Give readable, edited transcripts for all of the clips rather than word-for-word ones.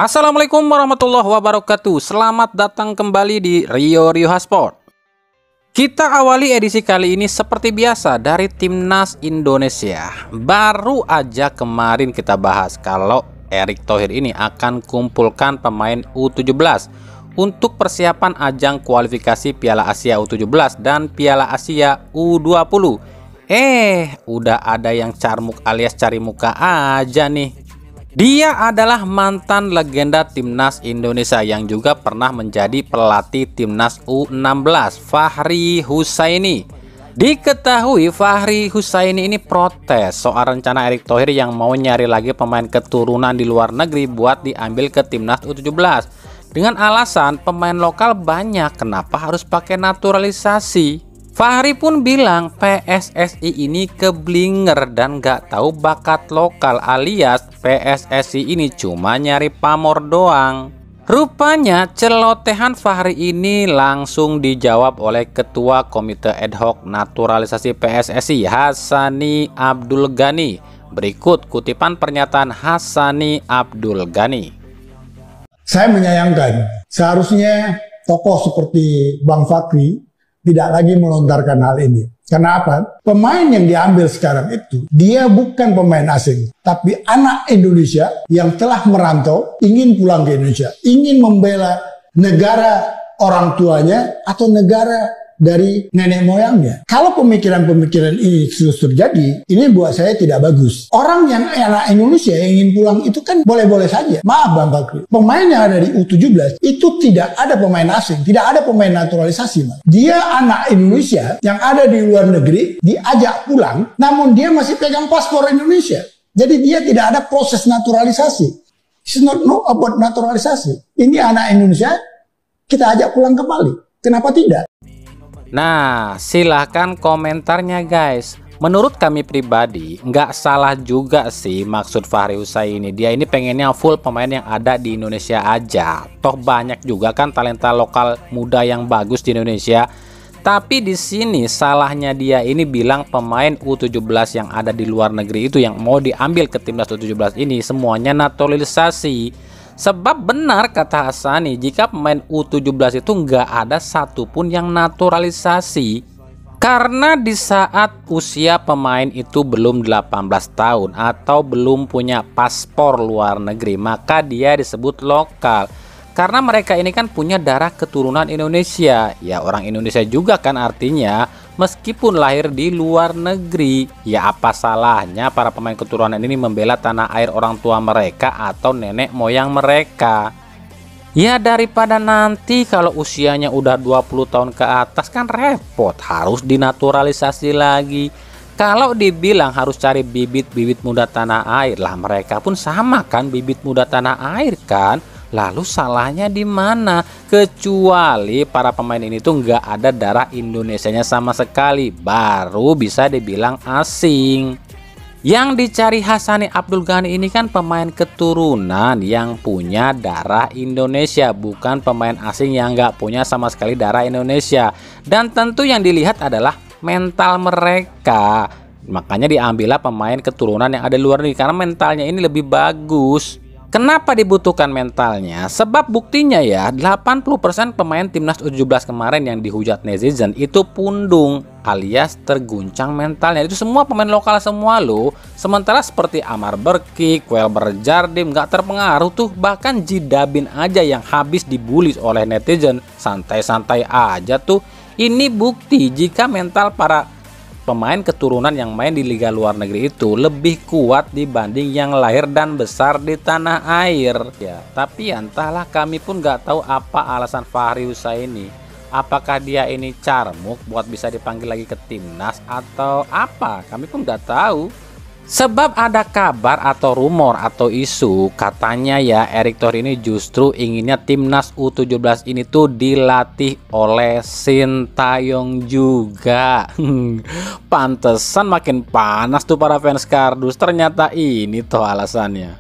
Assalamualaikum warahmatullahi wabarakatuh. Selamat datang kembali di Rio Sport. Kita awali edisi kali ini seperti biasa dari Timnas Indonesia. Baru aja kemarin kita bahas kalau Erick Thohir ini akan kumpulkan pemain U17 untuk persiapan ajang kualifikasi Piala Asia U17 dan Piala Asia U20. Udah ada yang carmuk alias cari muka aja nih. Dia adalah mantan legenda Timnas Indonesia yang juga pernah menjadi pelatih Timnas U16, Fahri Husaini. Diketahui Fahri Husaini ini protes soal rencana Erick Thohir yang mau nyari lagi pemain keturunan di luar negeri buat diambil ke Timnas U17. Dengan alasan pemain lokal banyak, kenapa harus pakai naturalisasi? Fahri pun bilang PSSI ini keblinger dan gak tahu bakat lokal, alias PSSI ini cuma nyari pamor doang. Rupanya celotehan Fahri ini langsung dijawab oleh Ketua Komite Ad Hoc Naturalisasi PSSI Hassani Abdul Ghani. Berikut kutipan pernyataan Hassani Abdul Ghani. Saya menyayangkan seharusnya tokoh seperti Bang Fahri tidak lagi melontarkan hal ini. Kenapa? Pemain yang diambil sekarang itu, dia bukan pemain asing, tapi anak Indonesia yang telah merantau, ingin pulang ke Indonesia, ingin membela negara orang tuanya atau negara dari nenek moyangnya. Kalau pemikiran-pemikiran ini terus terjadi, ini buat saya tidak bagus. Orang yang anak Indonesia yang ingin pulang itu kan boleh-boleh saja. Maaf Bang Fahri, pemain yang ada di U17 itu tidak ada pemain asing, tidak ada pemain naturalisasi. Dia anak Indonesia yang ada di luar negeri, diajak pulang, namun dia masih pegang paspor Indonesia. Jadi dia tidak ada proses naturalisasi. It's not know about naturalisasi. Ini anak Indonesia, kita ajak pulang kembali. Kenapa tidak? Nah, silahkan komentarnya guys. Menurut kami pribadi, nggak salah juga sih maksud Fahri Husaini. Dia ini pengennya full pemain yang ada di Indonesia aja. Toh banyak juga kan talenta lokal muda yang bagus di Indonesia. Tapi di sini salahnya dia ini bilang pemain U17 yang ada di luar negeri itu yang mau diambil ke timnas U17 ini semuanya naturalisasi. Sebab benar kata Hassani, jika pemain U17 itu nggak ada satupun yang naturalisasi. Karena di saat usia pemain itu belum 18 tahun atau belum punya paspor luar negeri, maka dia disebut lokal. Karena mereka ini kan punya darah keturunan Indonesia. Ya orang Indonesia juga kan artinya, meskipun lahir di luar negeri. Ya apa salahnya para pemain keturunan ini membela tanah air orang tua mereka atau nenek moyang mereka. Ya daripada nanti kalau usianya udah 20 tahun ke atas kan repot, harus dinaturalisasi lagi. Kalau dibilang harus cari bibit-bibit muda tanah air, lah mereka pun sama kan bibit muda tanah air kan. Lalu salahnya di mana? Kecuali para pemain ini tuh nggak ada darah Indonesianya sama sekali, baru bisa dibilang asing. Yang dicari Hassani Abdul Ghani ini kan pemain keturunan yang punya darah Indonesia, bukan pemain asing yang nggak punya sama sekali darah Indonesia. Dan tentu yang dilihat adalah mental mereka. Makanya diambillah pemain keturunan yang ada di luar negeri karena mentalnya ini lebih bagus. Kenapa dibutuhkan mentalnya? Sebab buktinya ya 80% pemain timnas U17 kemarin yang dihujat netizen itu pundung alias terguncang mentalnya. Itu semua pemain lokal semua loh. Sementara seperti Amar Berki, Quelber Jardim gak terpengaruh tuh. Bahkan Jidabin aja yang habis dibully oleh netizen santai-santai aja tuh. Ini bukti jika mental para pemain keturunan yang main di liga luar negeri itu lebih kuat dibanding yang lahir dan besar di tanah air. Ya, tapi entahlah, kami pun nggak tahu apa alasan Fahri Husaini. Apakah dia ini carmuk buat bisa dipanggil lagi ke timnas atau apa? Kami pun nggak tahu. Sebab ada kabar atau rumor atau isu katanya ya Erick Thohir ini justru inginnya timnas U17 ini tuh dilatih oleh Sintayong juga. Pantesan makin panas tuh para fans kardus, ternyata ini tuh alasannya.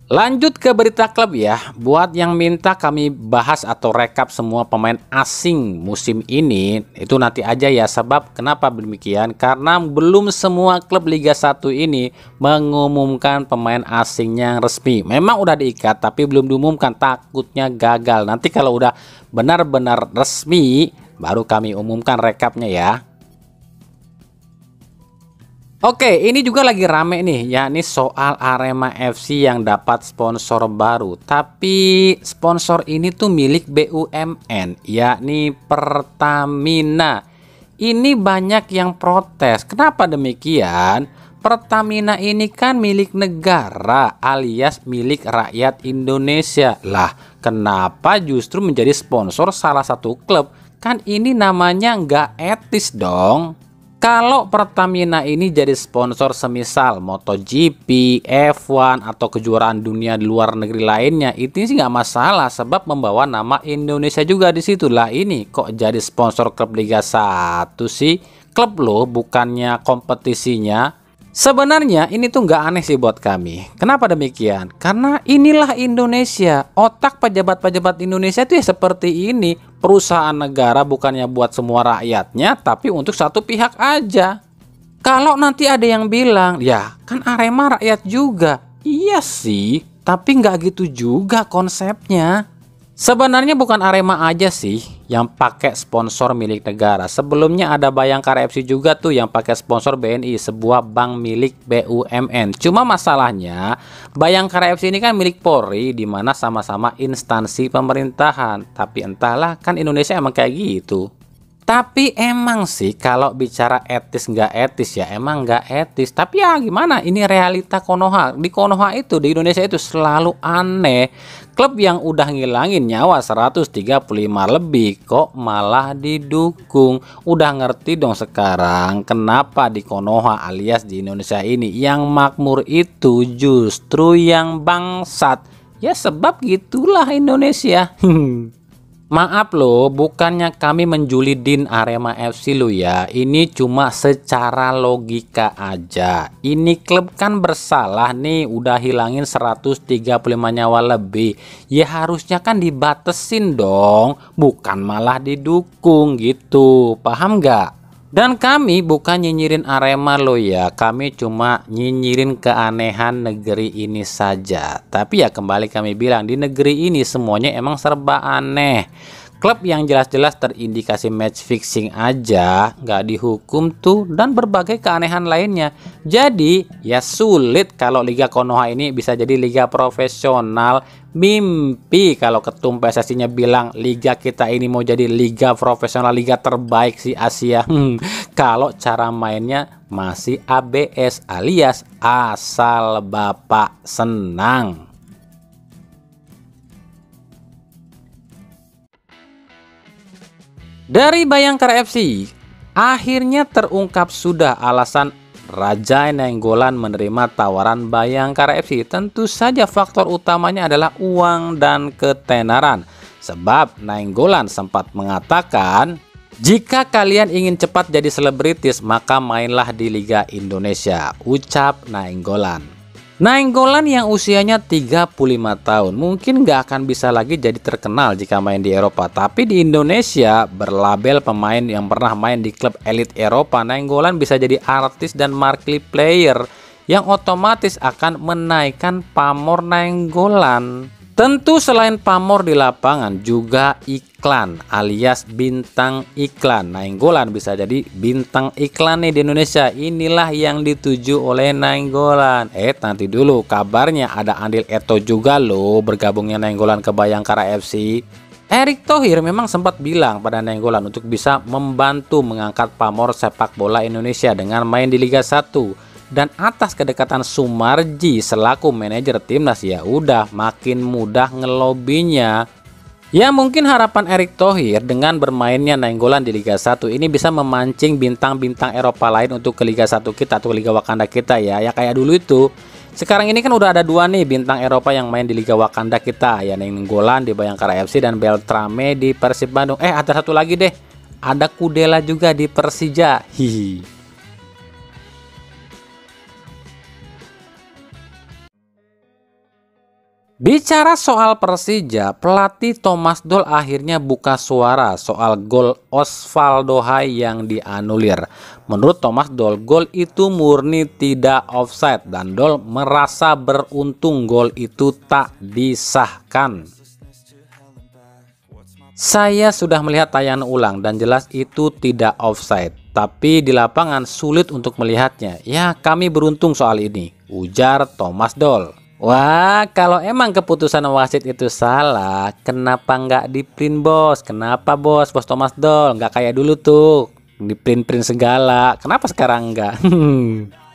Lanjut ke berita klub ya. Buat yang minta kami bahas atau rekap semua pemain asing musim ini, itu nanti aja ya. Sebab kenapa demikian? Karena belum semua klub Liga 1 ini mengumumkan pemain asingnya yang resmi. Memang udah diikat tapi belum diumumkan, takutnya gagal. Nanti kalau udah benar-benar resmi baru kami umumkan rekapnya ya. Oke, ini juga lagi rame nih, yakni soal Arema FC yang dapat sponsor baru. Tapi sponsor ini tuh milik BUMN, yakni Pertamina. Ini banyak yang protes. Kenapa demikian? Pertamina ini kan milik negara alias milik rakyat Indonesia. Lah, kenapa justru menjadi sponsor salah satu klub? Kan ini namanya nggak etis dong. Kalau Pertamina ini jadi sponsor semisal MotoGP, F1 atau kejuaraan dunia di luar negeri lainnya, itu sih nggak masalah sebab membawa nama Indonesia juga di situ. Lah ini kok jadi sponsor klub Liga 1 sih? Klub loh, bukannya kompetisinya. Sebenarnya ini tuh nggak aneh sih buat kami. Kenapa demikian? Karena inilah Indonesia. Otak pejabat-pejabat Indonesia itu ya seperti ini. Perusahaan negara bukannya buat semua rakyatnya, tapi untuk satu pihak aja. Kalau nanti ada yang bilang, ya kan Arema rakyat juga. Iya sih, tapi nggak gitu juga konsepnya. Sebenarnya bukan Arema aja sih yang pakai sponsor milik negara. Sebelumnya ada Bayangkara FC juga tuh yang pakai sponsor BNI, sebuah bank milik BUMN. Cuma masalahnya Bayangkara FC ini kan milik Polri, di mana sama-sama instansi pemerintahan. Tapi entahlah, kan Indonesia emang kayak gitu. Tapi emang sih kalau bicara etis nggak etis ya emang nggak etis. Tapi ya gimana, ini realita Konoha. Di Konoha itu, di Indonesia itu selalu aneh. Klub yang udah ngilangin nyawa 135 lebih kok malah didukung. Udah ngerti dong sekarang kenapa di Konoha alias di Indonesia ini yang makmur itu justru yang bangsat. Ya sebab gitulah Indonesia. Maaf loh, bukannya kami menjulidin Arema FC lo ya. Ini cuma secara logika aja. Ini klub kan bersalah nih, udah hilangin 135 nyawa lebih. Ya harusnya kan dibatesin dong, bukan malah didukung gitu. Paham nggak? Dan kami bukan nyinyirin Arema lo ya, kami cuma nyinyirin keanehan negeri ini saja. Tapi ya kembali kami bilang, di negeri ini semuanya emang serba aneh. Klub yang jelas-jelas terindikasi match fixing aja nggak dihukum tuh, dan berbagai keanehan lainnya. Jadi ya sulit kalau Liga Konoha ini bisa jadi liga profesional. Mimpi kalau ketum PSSI-nya bilang liga kita ini mau jadi liga profesional, liga terbaik si Asia. Kalau cara mainnya masih ABS alias asal bapak senang. Dari Bayangkara FC, akhirnya terungkap sudah alasan Raja Nainggolan menerima tawaran Bayangkara FC. Tentu saja faktor utamanya adalah uang dan ketenaran. Sebab Nainggolan sempat mengatakan, jika kalian ingin cepat jadi selebritis maka mainlah di Liga Indonesia, ucap Nainggolan. Nainggolan yang usianya 35 tahun mungkin nggak akan bisa lagi jadi terkenal jika main di Eropa. Tapi di Indonesia berlabel pemain yang pernah main di klub elit Eropa, Nainggolan bisa jadi artis dan marquee player yang otomatis akan menaikkan pamor Nainggolan. Tentu selain pamor di lapangan juga iklan alias bintang iklan. Nainggolan bisa jadi bintang iklan nih di Indonesia. Inilah yang dituju oleh Nainggolan. Nanti dulu, kabarnya ada Andil Eto juga loh bergabungnya Nainggolan ke Bayangkara FC. Erick Thohir memang sempat bilang pada Nainggolan untuk bisa membantu mengangkat pamor sepak bola Indonesia dengan main di Liga 1. Dan atas kedekatan Sumarji selaku manajer timnas, ya udah makin mudah ngelobinya. Ya mungkin harapan Erick Thohir dengan bermainnya Nainggolan di Liga 1 ini bisa memancing bintang-bintang Eropa lain untuk ke Liga 1 kita atau Liga Wakanda kita ya. Ya kayak dulu itu. Sekarang ini kan udah ada dua nih bintang Eropa yang main di Liga Wakanda kita, ya Nainggolan di Bayangkara FC dan Beltrame di Persib Bandung. Ada satu lagi deh. Ada Kudela juga di Persija. Hihi. Bicara soal Persija, pelatih Thomas Doll akhirnya buka suara soal gol Osvaldo Hai yang dianulir. Menurut Thomas Doll, gol itu murni tidak offside dan Doll merasa beruntung gol itu tak disahkan. Saya sudah melihat tayangan ulang dan jelas itu tidak offside, tapi di lapangan sulit untuk melihatnya. Ya, kami beruntung soal ini, ujar Thomas Doll. Wah, kalau emang keputusan wasit itu salah, kenapa nggak di print bos? Kenapa bos Thomas Doll? Nggak kayak dulu tuh, di print segala. Kenapa sekarang nggak?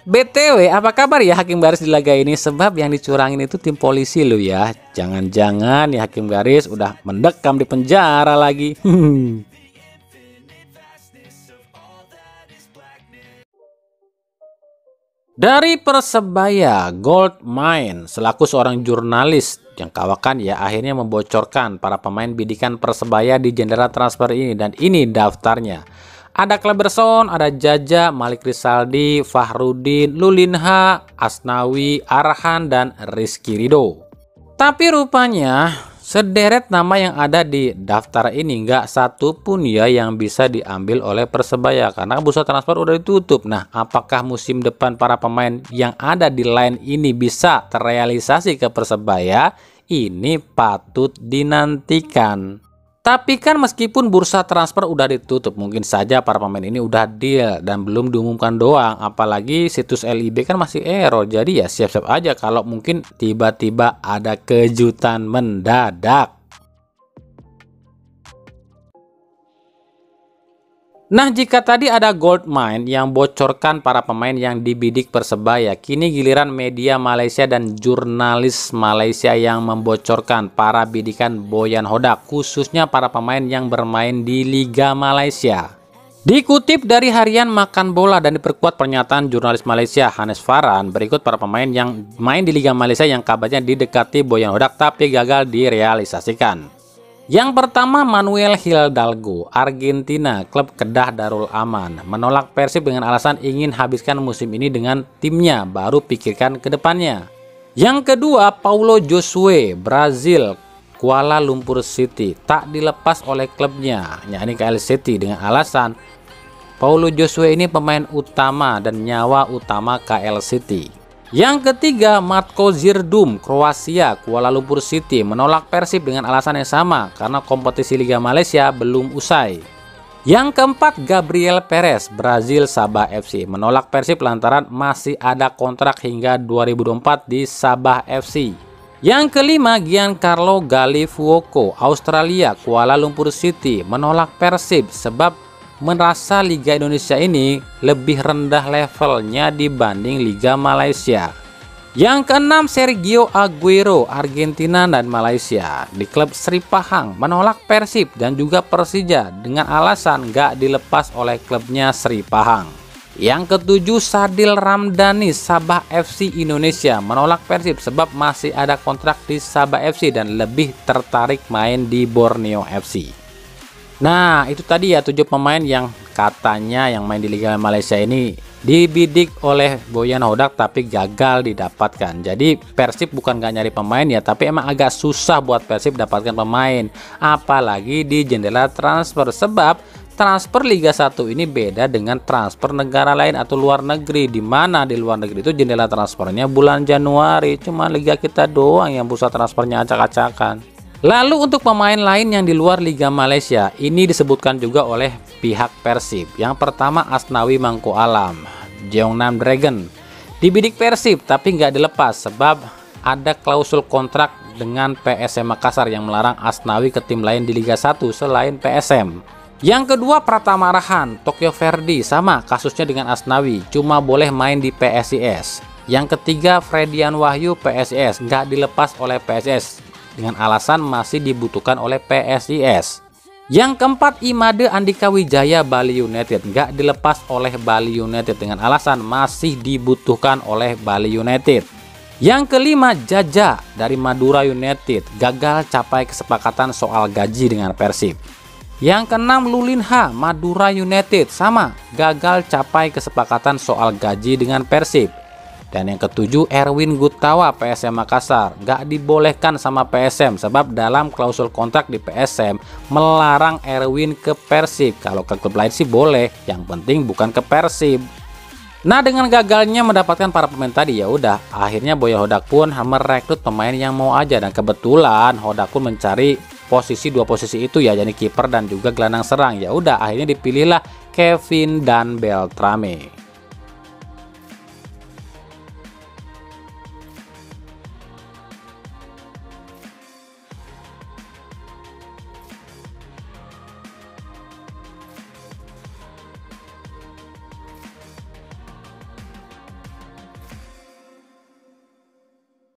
BTW, apa kabar ya Hakim Garis di laga ini? Sebab yang dicurangin itu tim polisi loh ya. Jangan-jangan ya Hakim Garis udah mendekam di penjara lagi. Dari Persebaya, Goldmine selaku seorang jurnalis yang kawakan ya akhirnya membocorkan para pemain bidikan Persebaya di jendela transfer ini, dan ini daftarnya. Ada Kleberson, ada Jaja, Malik Rizaldi, Fahrudin, Lulinha, Asnawi, Arhan, dan Rizky Ridho. Tapi rupanya sederet nama yang ada di daftar ini nggak satu pun ya yang bisa diambil oleh Persebaya karena bursa transfer udah ditutup. Nah, apakah musim depan para pemain yang ada di line ini bisa terrealisasi ke Persebaya? Ini patut dinantikan. Tapi kan meskipun bursa transfer udah ditutup, mungkin saja para pemain ini udah deal dan belum diumumkan doang. Apalagi situs LIB kan masih error. Jadi ya siap-siap aja kalau mungkin tiba-tiba ada kejutan mendadak. Nah, jika tadi ada Goldmine yang bocorkan para pemain yang dibidik Persebaya, kini giliran media Malaysia dan jurnalis Malaysia yang membocorkan para bidikan Boyan Hodak, khususnya para pemain yang bermain di Liga Malaysia. Dikutip dari harian Makan Bola dan diperkuat pernyataan jurnalis Malaysia Hannes Farhan, berikut para pemain yang main di Liga Malaysia yang kabarnya didekati Boyan Hodak tapi gagal direalisasikan. Yang pertama, Manuel Hidalgo, Argentina, klub Kedah Darul Aman, menolak Persib dengan alasan ingin habiskan musim ini dengan timnya, baru pikirkan ke depannya. Yang kedua, Paulo Josue, Brazil, Kuala Lumpur City, tak dilepas oleh klubnya, yakni KL City, dengan alasan Paulo Josue ini pemain utama dan nyawa utama KL City. Yang ketiga, Matko Zirdum, Kroasia, Kuala Lumpur City, menolak Persib dengan alasan yang sama karena kompetisi Liga Malaysia belum usai. Yang keempat, Gabriel Perez, Brazil, Sabah FC, menolak Persib lantaran masih ada kontrak hingga 2024 di Sabah FC. Yang kelima, Giancarlo Gallifuoco, Australia, Kuala Lumpur City, menolak Persib sebab merasa Liga Indonesia ini lebih rendah levelnya dibanding Liga Malaysia. Yang keenam, Sergio Aguero, Argentina dan Malaysia, di klub Sri Pahang, menolak Persib dan juga Persija dengan alasan gak dilepas oleh klubnya Sri Pahang. Yang ketujuh, Sadil Ramdhani, Sabah FC Indonesia, menolak Persib sebab masih ada kontrak di Sabah FC dan lebih tertarik main di Borneo FC. Nah, itu tadi ya 7 pemain yang katanya yang main di Liga Malaysia ini dibidik oleh Boyan Hodak tapi gagal didapatkan. Jadi Persib bukan gak nyari pemain ya, tapi emang agak susah buat Persib dapatkan pemain, apalagi di jendela transfer. Sebab transfer Liga 1 ini beda dengan transfer negara lain atau luar negeri, di mana di luar negeri itu jendela transfernya bulan Januari, cuma Liga kita doang yang bursa transfernya acak-acakan. Lalu untuk pemain lain yang di luar Liga Malaysia, ini disebutkan juga oleh pihak Persib. Yang pertama, Asnawi Mangko Alam, Jeongnam Dragon, dibidik Persib tapi nggak dilepas sebab ada klausul kontrak dengan PSM Makassar yang melarang Asnawi ke tim lain di Liga 1 selain PSM. Yang kedua, Pratama Arhan, Tokyo Verdy, sama kasusnya dengan Asnawi, cuma boleh main di PSIS. Yang ketiga, Fredian Wahyu, PSIS, nggak dilepas oleh PSIS dengan alasan masih dibutuhkan oleh PSIS. Yang keempat, Imade Andika Wijaya, Bali United, nggak dilepas oleh Bali United dengan alasan masih dibutuhkan oleh Bali United. Yang kelima, Jaja dari Madura United, gagal capai kesepakatan soal gaji dengan Persib. Yang keenam, Lulinha, Madura United, sama gagal capai kesepakatan soal gaji dengan Persib. Dan yang ketujuh, Erwin Gutawa PSM Makassar. Nggak dibolehkan sama PSM sebab dalam klausul kontrak di PSM melarang Erwin ke Persib. Kalau ke klub lain sih boleh, yang penting bukan ke Persib. Nah, dengan gagalnya mendapatkan para pemain tadi, ya udah akhirnya Boya Hodak pun merekrut pemain yang mau aja, dan kebetulan Hodak pun mencari dua posisi itu ya, jadi kiper dan juga gelandang serang. Ya udah akhirnya dipilihlah Kevin dan Beltrame.